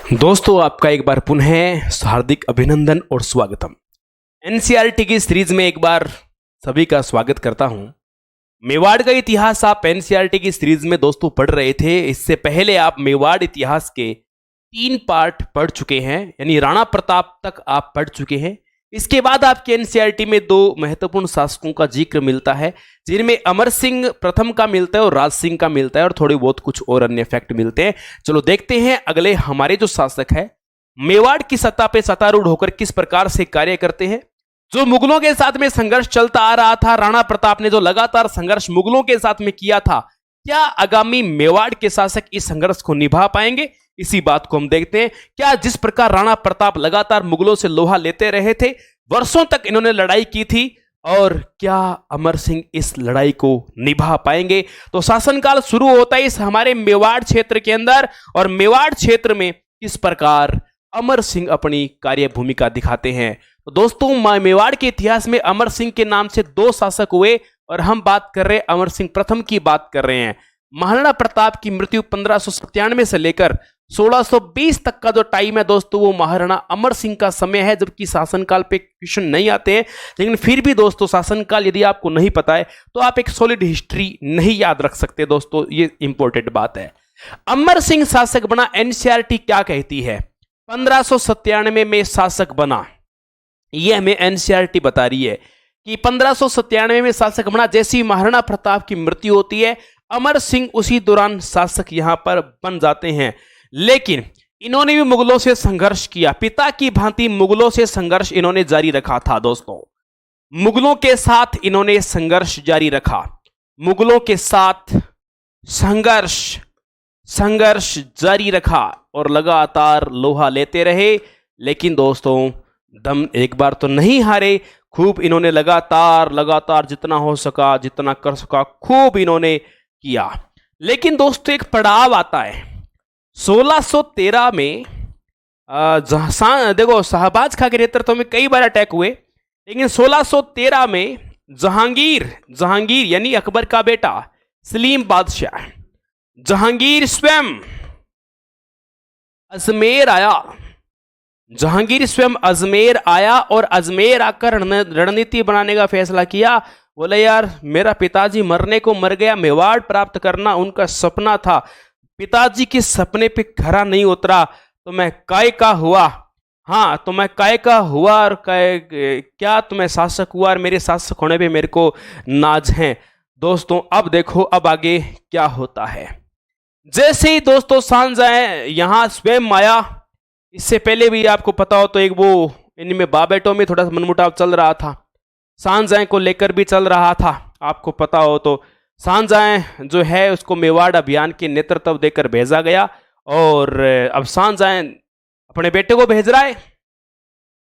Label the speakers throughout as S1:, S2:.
S1: दोस्तों आपका एक बार पुनः हार्दिक अभिनंदन और स्वागतम। एनसीईआरटी की सीरीज में एक बार सभी का स्वागत करता हूं। मेवाड़ का इतिहास आप एनसीईआरटी की सीरीज में दोस्तों पढ़ रहे थे। इससे पहले आप मेवाड़ इतिहास के 3 पार्ट पढ़ चुके हैं, यानी राणा प्रताप तक आप पढ़ चुके हैं। इसके बाद आपके एनसीईआरटी में 2 महत्वपूर्ण शासकों का जिक्र मिलता है, जिनमें अमर सिंह प्रथम का मिलता है और राज सिंह का मिलता है, और थोड़े बहुत कुछ और अन्य फैक्ट मिलते हैं। चलो देखते हैं अगले हमारे जो शासक है मेवाड़ की सत्ता पे सत्तारूढ़ होकर किस प्रकार से कार्य करते हैं। जो मुगलों के साथ में संघर्ष चलता आ रहा था, राणा प्रताप ने जो लगातार संघर्ष मुगलों के साथ में किया था, क्या आगामी मेवाड़ के शासक इस संघर्ष को निभा पाएंगे? इसी बात को हम देखते हैं। क्या जिस प्रकार राणा प्रताप लगातार मुगलों से लोहा लेते रहे थे, वर्षों तक इन्होंने लड़ाई की थी, और क्या अमर सिंह इस लड़ाई को निभा पाएंगे? तो शासनकाल शुरू होता है इस हमारे मेवाड़ क्षेत्र के अंदर, और मेवाड़ क्षेत्र में किस प्रकार अमर सिंह अपनी कार्य भूमिका दिखाते हैं। तो दोस्तों मेवाड़ के इतिहास में अमर सिंह के नाम से 2 शासक हुए, और हम बात कर रहे हैं अमर सिंह प्रथम की बात कर रहे हैं। महाराणा प्रताप की मृत्यु 1597 से लेकर 1620 तक का जो टाइम है दोस्तों, वो महाराणा अमर सिंह का समय है, जबकि शासनकाल पे क्वेश्चन नहीं आते हैं। लेकिन फिर भी दोस्तों शासनकाल यदि आपको नहीं पता है तो आप एक सॉलिड हिस्ट्री नहीं याद रख सकते दोस्तों, ये इंपॉर्टेंट बात है। अमर सिंह शासक बना, एनसीईआरटी क्या कहती है? 1597 में शासक बना, यह हमें एनसीईआरटी बता रही है कि 1597 में शासक बना। जैसी महाराणा प्रताप की मृत्यु होती है, अमर सिंह उसी दौरान शासक यहां पर बन जाते हैं। लेकिन इन्होंने भी मुगलों से संघर्ष किया, पिता की भांति मुगलों से संघर्ष इन्होंने जारी रखा था दोस्तों। मुगलों के साथ इन्होंने संघर्ष जारी रखा, मुगलों के साथ संघर्ष जारी रखा, और लगातार लोहा लेते रहे। लेकिन दोस्तों दम एक बार तो नहीं हारे, खूब इन्होंने लगातार जितना हो सका, जितना कर सका, खूब इन्होंने किया। लेकिन दोस्तों एक पड़ाव आता है 1613 में। देखो शहबाज खां के नेतृत्व में कई बार अटैक हुए, लेकिन 1613 में जहांगीर यानी अकबर का बेटा सलीम बादशाह, जहांगीर स्वयं अजमेर आया, और अजमेर आकर रणनीति बनाने का फैसला किया। बोले यार मेरा पिताजी मरने को मर गया, मेवाड़ प्राप्त करना उनका सपना था, पिताजी के सपने पे खरा नहीं उतरा, तो मैं काय का हुआ। हाँ, तो मैं काय का हुआ, और क्या तो मैं शासक हुआ, और मेरे शासक होने पे मेरे को नाज है। दोस्तों अब देखो अब आगे क्या होता है। जैसे ही दोस्तों शाहजहां यहां स्वयं आया, इससे पहले भी आपको पता हो तो एक वो इनमें बाप बेटों में थोड़ा मनमुटाव चल रहा था, शाहजहां को लेकर भी चल रहा था, आपको पता हो तो। शाहजहां जो है उसको मेवाड़ अभियान के नेतृत्व देकर भेजा गया, और अब शाहजहां अपने बेटे को भेज रहा है।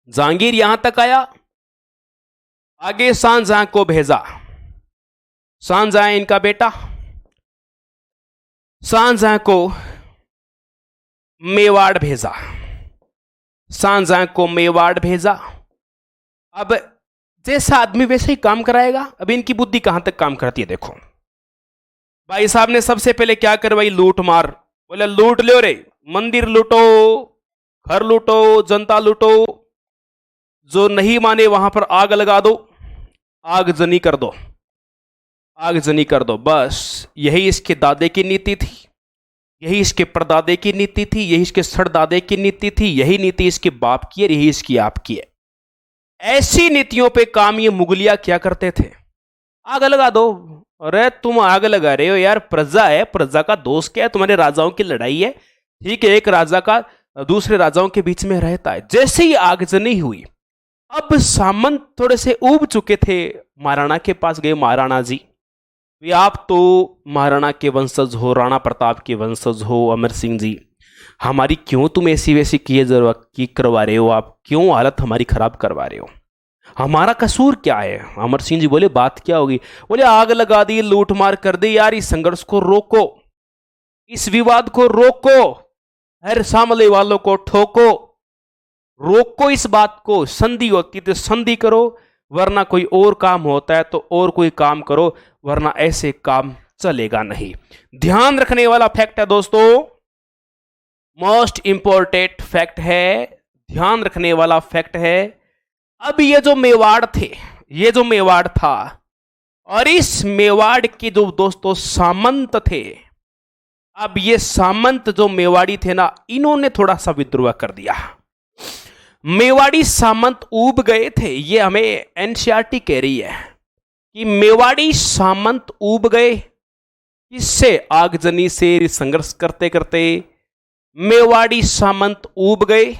S1: जहांगीर यहां तक आया, आगे शाहजहां को भेजा, शाहजहां इनका बेटा, शाहजहां को मेवाड़ भेजा, शाहजहां को मेवाड़ भेजा। अब जैसा आदमी वैसे ही काम कराएगा। अब इनकी बुद्धि कहां तक काम करती है देखो। भाई साहब ने सबसे पहले क्या करवाई? लूट मार। बोले लूट लो रे, मंदिर लूटो, घर लूटो, जनता लूटो, जो नहीं माने वहां पर आग लगा दो, आगजनी कर दो, आगजनी कर दो। बस यही इसके दादे की नीति थी, यही इसके परदादे की नीति थी, यही इसके सरदादे की नीति थी, यही नीति इसके बाप की है, यही इसकी आपकी है। ऐसी नीतियों पे काम ये मुगलिया क्या करते थे? आग लगा दो। अरे तुम आग लगा रहे हो यार, प्रजा है, प्रजा का दोष क्या है? तुम्हारे राजाओं की लड़ाई है, ठीक है, एक राजा का दूसरे राजाओं के बीच में रहता है। जैसे ही आगजनी हुई, अब सामंत थोड़े से ऊब चुके थे, महाराणा के पास गए। महाराणा जी, आप तो महाराणा के वंशज हो, राणा प्रताप के वंशज हो, अमर सिंह जी, हमारी क्यों तुम ऐसी वैसी की करवा रहे हो? आप क्यों हालत हमारी खराब करवा रहे हो? हमारा कसूर क्या है? अमर सिंह जी बोले बात क्या होगी? बोले आग लगा दी, लूट मार कर दी, यार इस संघर्ष को रोको, इस विवाद को रोको, हर सामने वालों को ठोको, रोको इस बात को। संधि होती तो संधि करो, वरना कोई और काम होता है तो और कोई काम करो, वरना ऐसे काम चलेगा नहीं। ध्यान रखने वाला फैक्ट है दोस्तों, मोस्ट इंपॉर्टेंट फैक्ट है, ध्यान रखने वाला फैक्ट है। अब ये जो मेवाड़ थे, ये जो मेवाड़ था, और इस मेवाड़ के जो दोस्तों सामंत थे, अब ये सामंत जो मेवाड़ी थे ना, इन्होंने थोड़ा सा विद्रोह कर दिया। मेवाड़ी सामंत ऊब गए थे, ये हमें एनसीईआरटी कह रही है कि मेवाड़ी सामंत ऊब गए। किससे? आगजनी से संघर्ष करते करते मेवाड़ी सामंत ऊब गए।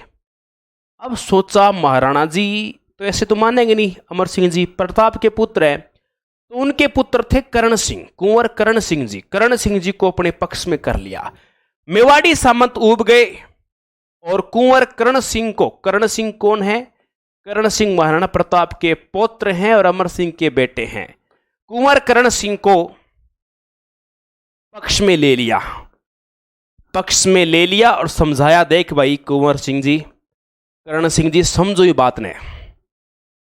S1: अब सोचा महाराणा जी तो ऐसे तो मानेंगे नहीं, अमर सिंह जी प्रताप के पुत्र हैं, तो उनके पुत्र थे करण सिंह, कुंवर करण सिंह जी। करण सिंह जी को अपने पक्ष में कर लिया। मेवाड़ी सामंत ऊब गए और कुंवर करण सिंह को, करण सिंह कौन है? करण सिंह महाराणा प्रताप के पौत्र हैं और अमर सिंह के बेटे हैं। कुंवर करण सिंह को पक्ष में ले लिया, पक्ष में ले लिया और समझाया, देख भाई कुंवर सिंह जी, करण सिंह जी समझो ये बात ने,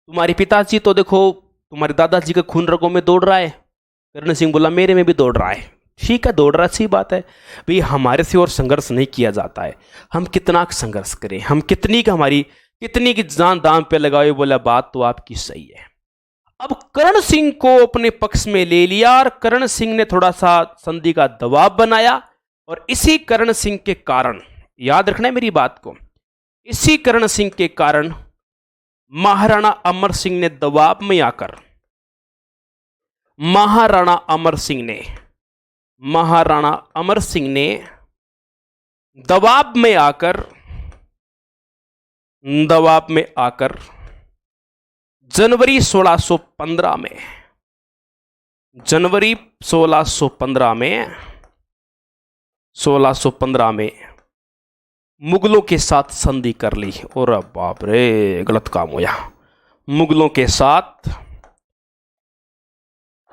S1: तुम्हारे पिताजी तो देखो तुम्हारे दादाजी का खून रगों में दौड़ रहा है। करण सिंह बोला मेरे में भी दौड़ रहा है। ठीक है, दौड़ रहा, अच्छी बात है भाई, हमारे से और संघर्ष नहीं किया जाता है, हम कितना संघर्ष करें, हम कितनी का हमारी कितनी की जान दाम पे लगाए। बोला बात तो आपकी सही है। अब करण सिंह को अपने पक्ष में ले लिया और करण सिंह ने थोड़ा सा संधि का दबाव बनाया, और इसी करण सिंह के कारण, याद रखना है मेरी बात को, इसी करण सिंह के कारण महाराणा अमर सिंह ने दबाव में आकर, महाराणा अमर सिंह ने दबाव में आकर जनवरी 1615 में मुगलों के साथ संधि कर ली। और बाप रे, गलत काम हुआ, मुगलों के साथ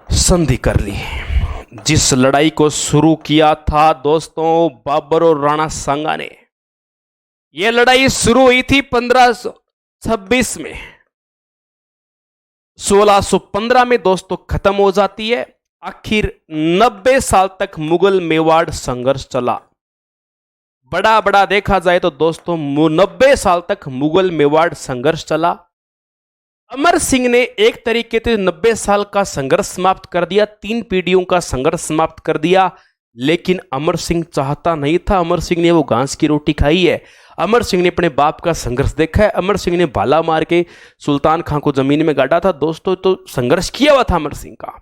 S1: संधि कर ली। जिस लड़ाई को शुरू किया था दोस्तों बाबर और राणा सांगा ने, यह लड़ाई शुरू हुई थी 1526 में, 1615 में दोस्तों खत्म हो जाती है। आखिर 90 साल तक मुगल मेवाड़ संघर्ष चला। बड़ा देखा जाए तो दोस्तों 90 साल तक मुगल मेवाड़ संघर्ष चला। अमर सिंह ने एक तरीके से 90 साल का संघर्ष समाप्त कर दिया, 3 पीढ़ियों का संघर्ष समाप्त कर दिया। लेकिन अमर सिंह चाहता नहीं था, अमर सिंह ने वो घास की रोटी खाई है, अमर सिंह ने अपने बाप का संघर्ष देखा है, अमर सिंह ने भाला मार के सुल्तान खां को जमीन में गाड़ा था दोस्तों, तो संघर्ष किया हुआ था अमर सिंह का।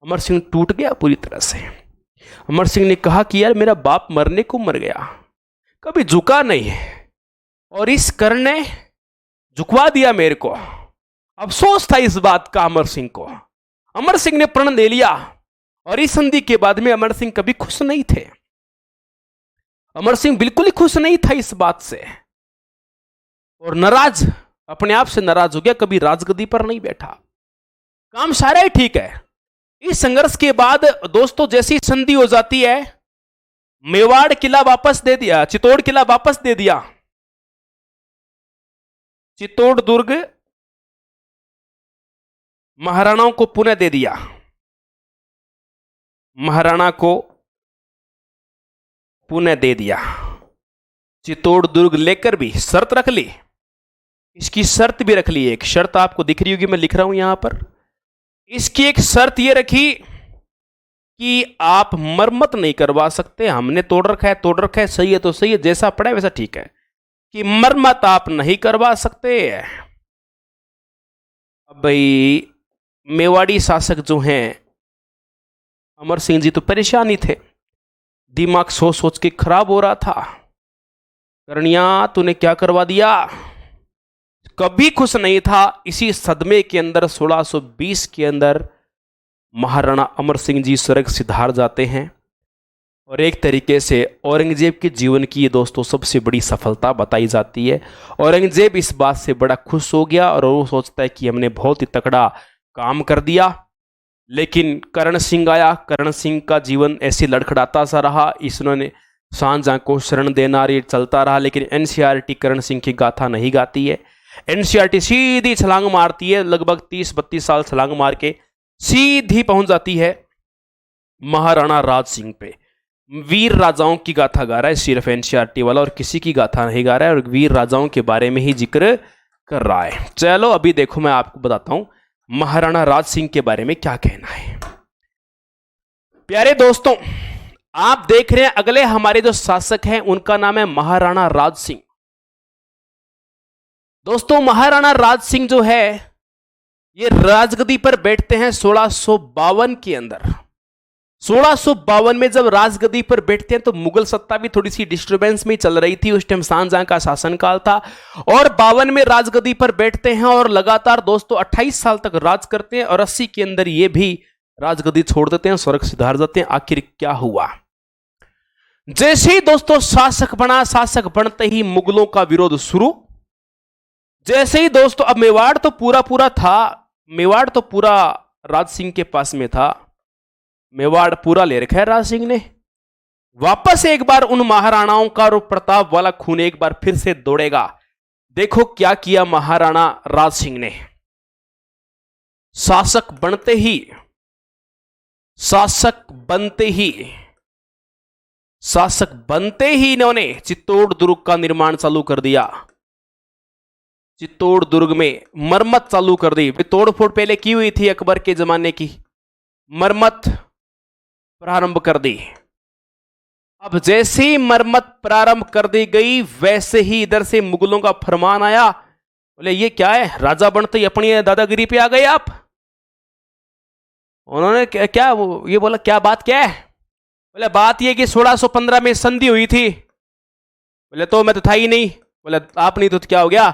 S1: अमर सिंह टूट गया पूरी तरह से। अमर सिंह ने कहा कि यार मेरा बाप मरने को मर गया, कभी झुका नहीं है, और इस कर्ण ने झुकवा दिया मेरे को। अफसोस था इस बात का अमर सिंह को। अमर सिंह ने प्रण ले लिया, और इस संधि के बाद में अमर सिंह कभी खुश नहीं थे। अमर सिंह बिल्कुल ही खुश नहीं था इस बात से, और नाराज, अपने आप से नाराज हो गया, कभी राजगद्दी पर नहीं बैठा। काम सारा ही ठीक है। इस संघर्ष के बाद दोस्तों जैसी संधि हो जाती है, मेवाड़ किला वापस दे दिया, चित्तौड़ किला वापस दे दिया, चित्तौड़ दुर्ग महाराणाओं को पुनः दे दिया। महाराणा को पुनः दे दिया। चित्तौड़ दुर्ग लेकर भी शर्त रख ली, इसकी शर्त भी रख ली। एक शर्त आपको दिख रही होगी, मैं लिख रहा हूं यहां पर। इसकी एक शर्त यह रखी कि आप मरम्मत नहीं करवा सकते, हमने तोड़ रखा है, तोड़ रखा है, सही है तो सही है, जैसा पड़ा है वैसा ठीक है, कि मरम्मत आप नहीं करवा सकते। अब भाई मेवाड़ी शासक जो हैं अमर सिंह जी तो परेशान ही थे, दिमाग सोच सोच के खराब हो रहा था। करनिया तूने क्या करवा दिया, कभी खुश नहीं था। इसी सदमे के अंदर 1620 के अंदर महाराणा अमर सिंह जी स्वर्ग सिधार जाते हैं, और एक तरीके से औरंगजेब के जीवन की ये दोस्तों सबसे बड़ी सफलता बताई जाती है। औरंगजेब इस बात से बड़ा खुश हो गया, और वो सोचता है कि हमने बहुत ही तगड़ा काम कर दिया। लेकिन करण सिंह आया, करण सिंह का जीवन ऐसे लड़खड़ाता सा रहा, इसने शाहजहां को शरण देना ये चलता रहा। लेकिन एनसीईआरटी करण सिंह की गाथा नहीं गाती है। एनसीईआरटी सीधी छलांग मारती है, लगभग 30-32 साल छलांग मार के सीधी पहुंच जाती है महाराणा राज सिंह पे। वीर राजाओं की गाथा गा रहा है सिर्फ एनसीईआरटी वाला, और किसी की गाथा नहीं गा रहा है, और वीर राजाओं के बारे में ही जिक्र कर रहा है। चलो अभी देखो मैं आपको बताता हूं महाराणा राज सिंह के बारे में क्या कहना है। प्यारे दोस्तों, आप देख रहे हैं अगले हमारे जो शासक हैं उनका नाम है महाराणा राज सिंह। दोस्तों महाराणा राज सिंह जो है ये राजगद्दी पर बैठते हैं 1652 के अंदर। 1652 में जब राजगद्दी पर बैठते हैं तो मुगल सत्ता भी थोड़ी सी डिस्टर्बेंस में चल रही थी, उस टाइम शाहजहां का शासनकाल था, और 52 में राजगद्दी पर बैठते हैं और लगातार दोस्तों 28 साल तक राज करते हैं, और 80 के अंदर ये भी राजगद्दी छोड़ देते हैं, स्वर्ग सिधार जाते हैं। आखिर क्या हुआ? जैसे ही दोस्तों शासक बना, शासक बनते ही मुगलों का विरोध शुरू। जैसे ही दोस्तों, अब मेवाड़ तो पूरा था, मेवाड़ तो पूरा राज सिंह के पास में था, मेवाड़ पूरा ले रखा है राज सिंह ने। वापस एक बार उन महाराणाओं का और प्रताप वाला खून एक बार फिर से दौड़ेगा। देखो क्या किया महाराणा राज सिंह ने। शासक बनते ही इन्होंने चित्तौड़ दुर्ग का निर्माण चालू कर दिया। चित्तौड़ दुर्ग में मरम्मत चालू कर दी। तोड़फोड़ पहले की हुई थी अकबर के जमाने की, मरम्मत प्रारंभ कर दी। अब जैसे ही मरम्मत प्रारंभ कर दी गई, वैसे ही इधर से मुगलों का फरमान आया। बोले ये क्या है, राजा बनते ही अपनी दादागिरी पे आ गए आप। उन्होंने क्या ये बोला, क्या बात क्या है? बोले बात ये कि 1615 में संधि हुई थी। बोले तो मैं तो था ही नहीं। बोले आप नहीं तो क्या हो गया?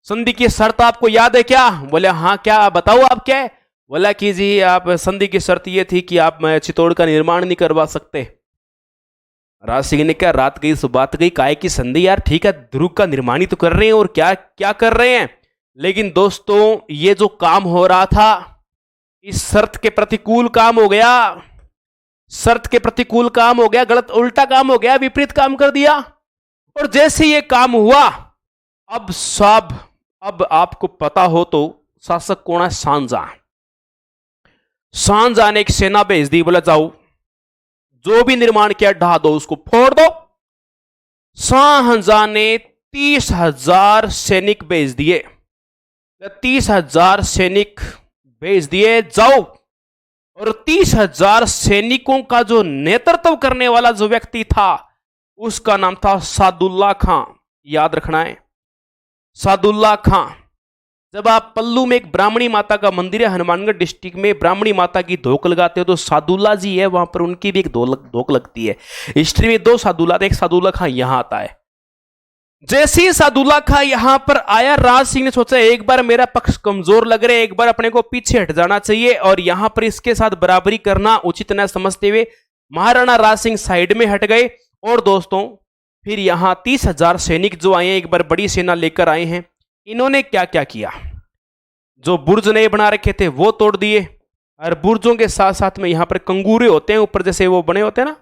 S1: संधि की शर्त आपको याद है क्या? बोले हाँ, क्या बताओ आप क्या है? बोला कि जी आप संधि की शर्त ये थी कि आप चित्तौड़ का निर्माण नहीं करवा सकते। राज सिंह ने क्या, रात गई सुबात गई, काहे की संधि यार, ठीक है दुर्ग का निर्माण ही तो कर रहे हैं, और क्या क्या कर रहे हैं। लेकिन दोस्तों ये जो काम हो रहा था इस शर्त के प्रतिकूल काम हो गया, शर्त के प्रतिकूल काम हो गया, गलत उल्टा काम हो गया, विपरीत काम कर दिया। और जैसे ये काम हुआ, अब आपको पता हो तो शासक कौन है? शाहजहां ने एक सेना भेज दी। बोला जाओ जो भी निर्माण किया ढा दो, उसको फोड़ दो। शाहजहां ने 30,000 सैनिक भेज दिए। 30,000 सैनिक भेज दिए, जाओ। और 30,000 सैनिकों का जो नेतृत्व करने वाला जो व्यक्ति था उसका नाम था सादुल्ला खां। याद रखना है, सादुल्ला खां। जब आप पल्लू में एक ब्राह्मणी माता का मंदिर है, हनुमानगढ़ डिस्ट्रिक्ट में ब्राह्मणी माता की धोक लगाते हो तो सादुल्ला जी है वहां पर, उनकी भी एक धोक लगती है। हिस्ट्री में 2 सादुल्ला थे, एक सादुल्ला खां यहां आता है। जैसे ही सादुल्ला खां यहां पर आया, राज सिंह ने सोचा एक बार मेरा पक्ष कमजोर लग रहा है, एक बार अपने को पीछे हट जाना चाहिए और यहां पर इसके साथ बराबरी करना उचित न समझते हुए महाराणा राज सिंह साइड में हट गए। और दोस्तों फिर यहां 30,000 सैनिक जो आए हैं, एक बार बड़ी सेना लेकर आए हैं। इन्होंने क्या क्या किया, जो बुर्ज नए बना रखे थे वो तोड़ दिए, और बुर्जों के साथ साथ में यहां पर कंगूरे होते हैं ऊपर, जैसे वो बने होते हैं ना,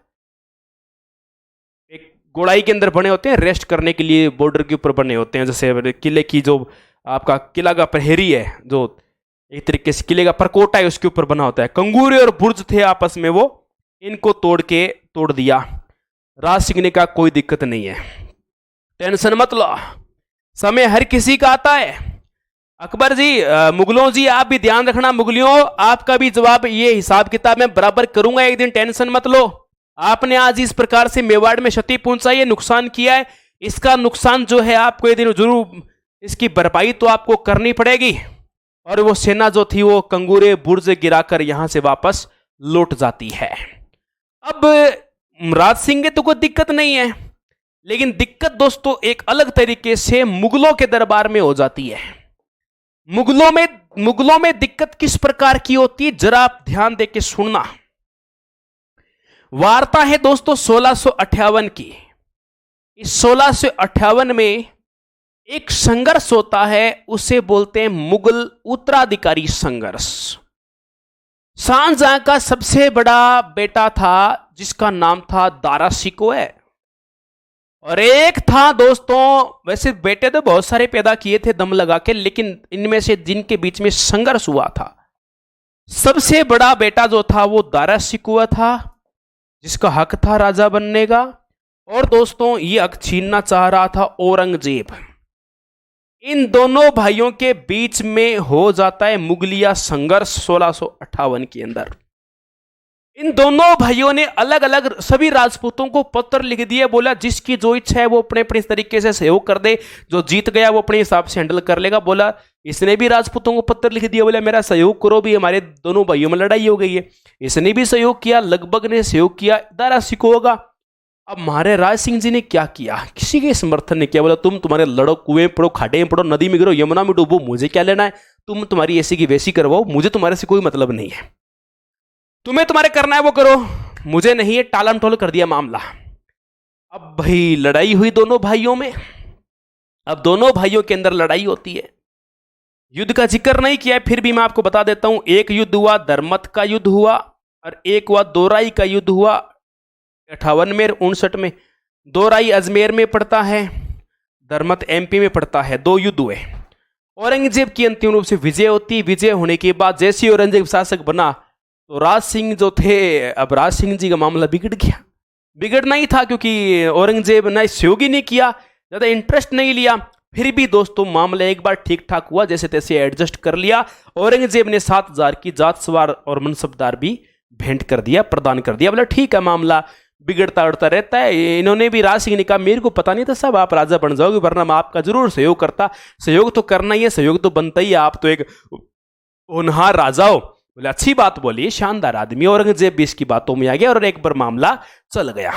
S1: एक गोड़ाई के अंदर बने होते हैं, रेस्ट करने के लिए बॉर्डर के ऊपर बने होते हैं। जैसे किले की जो आपका किला का प्रहरी है, जो एक तरीके से किले का परकोटा है, उसके ऊपर बना होता है। कंगूरे और बुर्ज थे आपस में, वो इनको तोड़ दिया। राज सिंह ने कहा कोई दिक्कत नहीं है, टेंशन मत लो, समय हर किसी का आता है। अकबर जी, मुगलों जी आप भी ध्यान रखना, मुगलियों आपका भी जवाब, ये हिसाब किताब मैं बराबर करूंगा एक दिन, टेंशन मत लो। आपने आज इस प्रकार से मेवाड़ में क्षति पहुंचाई है, नुकसान किया है, इसका नुकसान जो है आपको एक दिन जरूर इसकी भरपाई तो आपको करनी पड़ेगी। और वो सेना जो थी वो कंगूरे बुर्ज गिराकर यहां से वापस लौट जाती है। अब राज सिंह के तो कोई दिक्कत नहीं है, लेकिन दिक्कत दोस्तों एक अलग तरीके से मुगलों के दरबार में हो जाती है। मुगलों में दिक्कत किस प्रकार की होती है, जरा आप ध्यान देके सुनना। वार्ता है दोस्तों 1658 की। इस 1658 में एक संघर्ष होता है, उसे बोलते हैं मुगल उत्तराधिकारी संघर्ष। शाहजहां का सबसे बड़ा बेटा था जिसका नाम था दारा शिकोह, और एक था दोस्तों, वैसे बेटे तो बहुत सारे पैदा किए थे दम लगा के, लेकिन इनमें से जिनके बीच में संघर्ष हुआ था, सबसे बड़ा बेटा जो था वो दारा शिकोह था। जिसका हक था राजा बनने का, और दोस्तों ये हक छीनना चाह रहा था औरंगजेब। इन दोनों भाइयों के बीच में हो जाता है मुगलिया संघर्ष 1658 के अंदर। इन दोनों भाइयों ने अलग अलग सभी राजपूतों को पत्र लिख दिया, बोला जिसकी जो इच्छा है वो अपने अपने तरीके से सहयोग कर दे, जो जीत गया वो अपने हिसाब से हैंडल कर लेगा। बोला इसने भी राजपूतों को पत्र लिख दिया, बोला मेरा सहयोग करो भी, हमारे दोनों भाइयों में लड़ाई हो गई है। इसने भी सहयोग किया, लगभग ने सहयोग किया, दारा सिको होगा। अब महाराज सिंह जी ने क्या किया, किसी के समर्थन ने किया। बोला तुम्हारे लड़ो, कुएं पड़ो, खाटे में पड़ो, नदी में गिरो, यमुना में डूबो, मुझे क्या लेना है, तुम्हारी ऐसी की वैसी करवाओ, मुझे तुम्हारे से कोई मतलब नहीं है, तुम्हें तुम्हारे करना है वो करो, मुझे नहीं है। टालम टोल कर दिया मामला। अब भाई लड़ाई हुई दोनों भाइयों में। अब दोनों भाइयों के अंदर लड़ाई होती है। युद्ध का जिक्र नहीं किया है, फिर भी मैं आपको बता देता हूं। एक युद्ध हुआ दरमत का युद्ध हुआ, और एक हुआ दोराई का युद्ध हुआ 58 में 59 में। दोराई अजमेर में पड़ता है, दरमत एमपी में पड़ता है। दो युद्ध हुए। औरंगजेब की अंतिम रूप से विजय होती। विजय होने के बाद जैसे औरंगजेब शासक बना तो राज सिंह जो थे, अब राज सिंह जी का मामला बिगड़ गया। बिगड़ना ही था क्योंकि औरंगजेब ने सहयोग ही नहीं किया, ज्यादा इंटरेस्ट नहीं लिया। फिर भी दोस्तों मामला एक बार ठीक ठाक हुआ, जैसे तैसे एडजस्ट कर लिया। औरंगजेब ने 7000 की जात सवार और मनसबदार भी भेंट कर दिया, प्रदान कर दिया। बोला ठीक है, मामला बिगड़ता उड़ता रहता है। इन्होंने भी, राज सिंह ने कहा मेरे को पता नहीं था साहब आप राजा बन जाओगे, वरना मैं आपका जरूर सहयोग करता। सहयोग तो करना ही है, सहयोग तो बनता ही है, आप तो एक होनहार राजा हो। बोले अच्छी बात बोली, शानदार आदमी। औरंगजेब भी इसकी बातों में आ गया और एक बार मामला चल गया।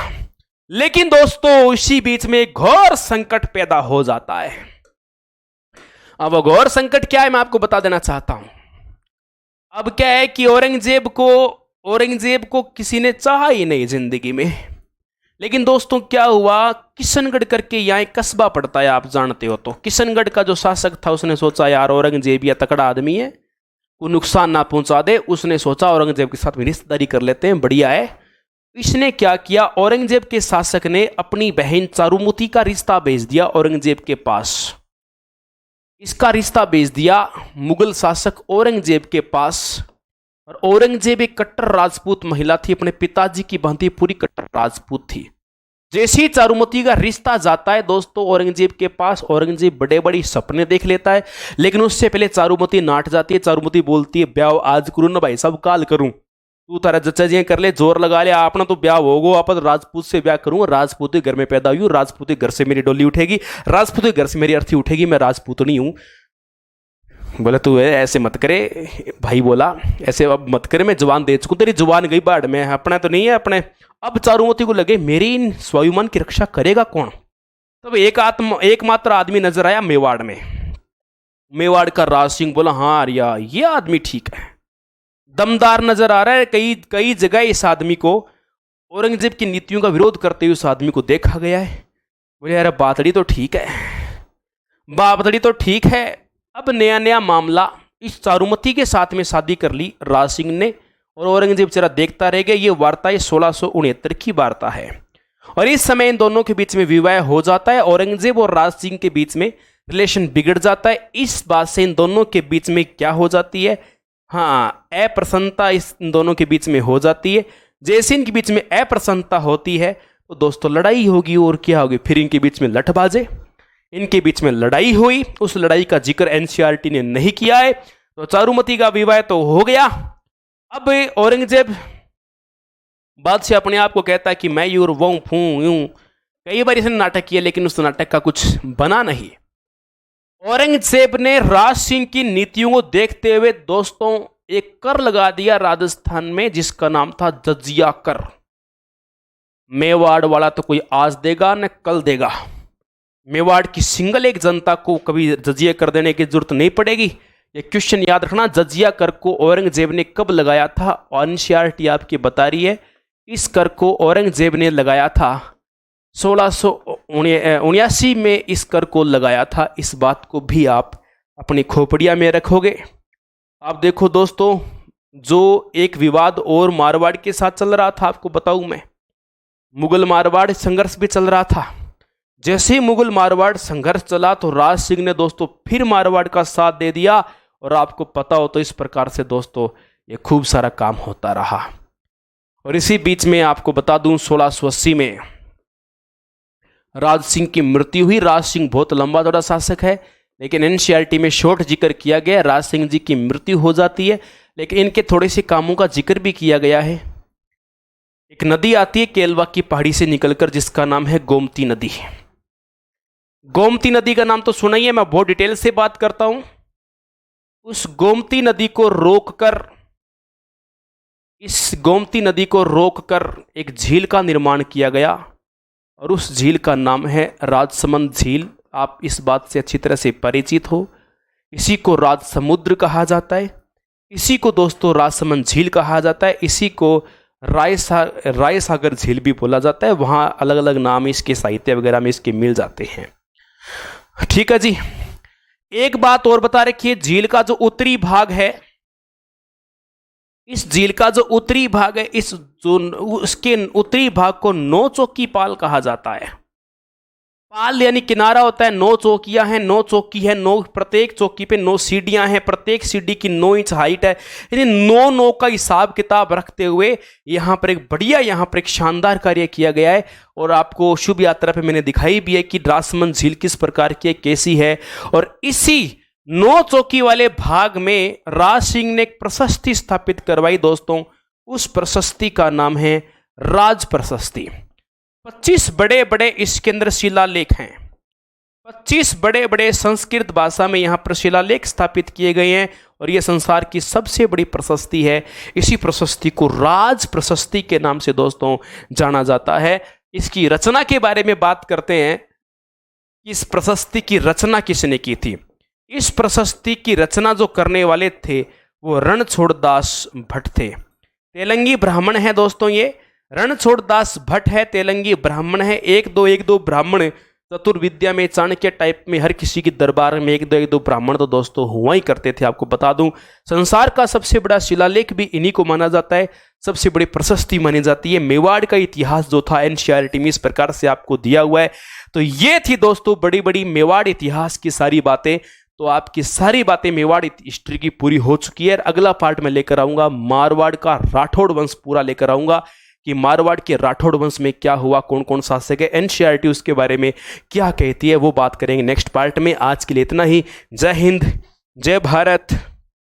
S1: लेकिन दोस्तों इसी बीच में एक घोर संकट पैदा हो जाता है। अब वो घोर संकट क्या है मैं आपको बता देना चाहता हूं। अब क्या है कि औरंगजेब को किसी ने चाहा ही नहीं जिंदगी में। लेकिन दोस्तों क्या हुआ, किशनगढ़ करके यहाँ एक कस्बा पड़ता है, आप जानते हो। तो किशनगढ़ का जो शासक था उसने सोचा यार औरंगजेब या तकड़ा आदमी है, को नुकसान ना पहुंचा दे। उसने सोचा औरंगजेब के साथ में रिश्तेदारी कर लेते हैं, बढ़िया है। इसने क्या किया, औरंगजेब के शासक ने अपनी बहन चारुमती का रिश्ता भेज दिया औरंगजेब के पास। इसका रिश्ता भेज दिया मुगल शासक औरंगजेब के पास। और औरंगजेब एक कट्टर राजपूत महिला थी, अपने पिताजी की भांति पूरी कट्टर राजपूत थी। जैसे ही चारुमती का रिश्ता जाता है दोस्तों औरंगजेब के पास, औरंगजेब बड़े बड़े सपने देख लेता है। लेकिन उससे पहले चारुमती नाट जाती है। चारुमती बोलती है ब्याह आज करूं ना भाई सब काल करूं, तू तारा जच्चा जी कर ले, जोर लगा ले, अपना तो ब्याह होगो, आप राजपूत से ब्याह करूंगा। राजपूती घर में पैदा हुई, राजपूती घर से मेरी डोली उठेगी, राजपूती घर से मेरी अर्थी उठेगी, मैं राजपूतनी हूं। बोले तू ऐसे मत करे भाई, बोला ऐसे अब मत करे, मैं जवान दे चुकूं, तेरी जवान गई बाढ़ में, अपना तो नहीं है अपने। अब चारुमती को लगे मेरी इन स्वाभिमान की रक्षा करेगा कौन। तब एकमात्र आदमी नजर आया मेवाड़ में। मेवाड़ का राज सिंह बोला हाँ यार ये आदमी ठीक है, दमदार नजर आ रहा है। कई जगह इस आदमी को औरंगजेब की नीतियों का विरोध करते हुए उस आदमी को देखा गया है। बोले यार बातड़ी तो ठीक है, बातड़ी तो ठीक है। अब नया नया मामला, इस चारुमती के साथ में शादी कर ली राज सिंह ने, और औरंगजेब जरा देखता रह गया। ये वार्ता 1669 की वार्ता है, और इस समय इन दोनों के बीच में विवाह हो जाता है। औरंगजेब और राज सिंह के बीच में रिलेशन बिगड़ जाता है। इस बात से इन दोनों के बीच में क्या हो जाती है, हाँ अप्रसन्नता इस दोनों के बीच में हो जाती है। जैसे इनके बीच में अप्रसन्नता होती है तो दोस्तों लड़ाई होगी, और क्या होगी, फिर इनके बीच में लठबाजे। इनके बीच में लड़ाई हुई, उस लड़ाई का जिक्र एनसीईआरटी ने नहीं किया है। तो चारुमती का विवाह तो हो गया। अब औरंगजेब बादशाह अपने आप को कहता है कि मैं यूं वो हूं यूं, कई बार इसने नाटक किया लेकिन उस नाटक का कुछ बना नहीं। औरंगजेब ने राज सिंह की नीतियों को देखते हुए दोस्तों एक कर लगा दिया राजस्थान में, जिसका नाम था जजिया कर। मेवाड़ वाला तो कोई आज देगा न कल देगा। मेवाड़ की सिंगल एक जनता को कभी जजिया कर देने की जरूरत नहीं पड़ेगी। ये क्वेश्चन याद रखना, जजिया कर को औरंगजेब ने कब लगाया था, एनसीईआरटी आपकी बता रही है। इस कर को औरंगजेब ने लगाया था 1679 में, इस कर को लगाया था। इस बात को भी आप अपनी खोपड़िया में रखोगे। आप देखो दोस्तों, जो एक विवाद और मारवाड़ के साथ चल रहा था, आपको बताऊं मैं, मुगल मारवाड़ संघर्ष भी चल रहा था। जैसे ही मुगल मारवाड़ संघर्ष चला तो राज सिंह ने दोस्तों फिर मारवाड़ का साथ दे दिया। और आपको पता हो तो इस प्रकार से दोस्तों ये खूब सारा काम होता रहा। और इसी बीच में आपको बता दूं 1680 में राज सिंह की मृत्यु हुई। राज सिंह बहुत लंबा चौड़ा शासक है, लेकिन एनसीईआरटी में शॉर्ट जिक्र किया गया। राज सिंह जी की मृत्यु हो जाती है, लेकिन इनके थोड़े से कामों का जिक्र भी किया गया है। एक नदी आती है केलवा की पहाड़ी से निकलकर, जिसका नाम है गोमती नदी। गोमती नदी का नाम तो सुना ही है, मैं बहुत डिटेल से बात करता हूं। उस गोमती नदी को रोककर, इस गोमती नदी को रोककर एक झील का निर्माण किया गया, और उस झील का नाम है राजसमंद झील। आप इस बात से अच्छी तरह से परिचित हो। इसी को राजसमुद्र कहा जाता है, इसी को दोस्तों राजसमंद झील कहा जाता है, इसी को राय सागर झील भी बोला जाता है। वहां अलग अलग नाम इसके साहित्य वगैरह में इसके मिल जाते हैं। ठीक है जी। एक बात और बता रखिए, झील का जो उत्तरी भाग है, इस झील का जो उत्तरी भाग है, इस जो उसके उत्तरी भाग को 9 चौकी पाल कहा जाता है। पाल यानी किनारा होता है, 9 चौकियां हैं, 9 चौकी है, 9 प्रत्येक चौकी पे 9 सीढ़ियां हैं, प्रत्येक सीढ़ी की 9 इंच हाइट है। यानी 9 का हिसाब किताब रखते हुए यहां पर एक शानदार कार्य किया गया है। और आपको शुभ यात्रा पे मैंने दिखाई भी है कि राजसमंद झील किस प्रकार की है, कैसी है। और इसी 9 चौकी वाले भाग में राज सिंह ने एक प्रशस्ति स्थापित करवाई दोस्तों। उस प्रशस्ति का नाम है राज प्रशस्ति। 25 बड़े बड़े इसके अंदर शिलालेख हैं। 25 बड़े बड़े संस्कृत भाषा में यहाँ पर शिलालेख स्थापित किए गए हैं, और यह संसार की सबसे बड़ी प्रशस्ति है। इसी प्रशस्ति को राज प्रशस्ति के नाम से दोस्तों जाना जाता है। इसकी रचना के बारे में बात करते हैं। इस प्रशस्ति की रचना किसने की थी? इस प्रशस्ति की रचना जो करने वाले थे वो रणछोड़दास भट्ट थे। तेलंगी ब्राह्मण है दोस्तों, ये रणछोड़दास भट्ट है, तेलंगी ब्राह्मण है। एक दो ब्राह्मण चतुर्विद्या में, चाणक्य टाइप में हर किसी के दरबार में एक दो ब्राह्मण तो दोस्तों हुआ ही करते थे। आपको बता दूं, संसार का सबसे बड़ा शिलालेख भी इन्हीं को माना जाता है, सबसे बड़ी प्रशस्ति मानी जाती है। मेवाड़ का इतिहास जो था एनसीईआरटी में इस प्रकार से आपको दिया हुआ है। तो ये थी दोस्तों बड़ी बड़ी मेवाड़ इतिहास की सारी बातें। तो आपकी सारी बातें मेवाड़ हिस्ट्री की पूरी हो चुकी है। अगला पार्ट में लेकर आऊंगा मारवाड़ का राठौड़ वंश पूरा लेकर आऊंगा कि मारवाड़ के राठौड़ वंश में क्या हुआ, कौन कौन शासक है, एनसीईआरटी उसके बारे में क्या कहती है, वो बात करेंगे नेक्स्ट पार्ट में। आज के लिए इतना ही। जय हिंद, जय भारत।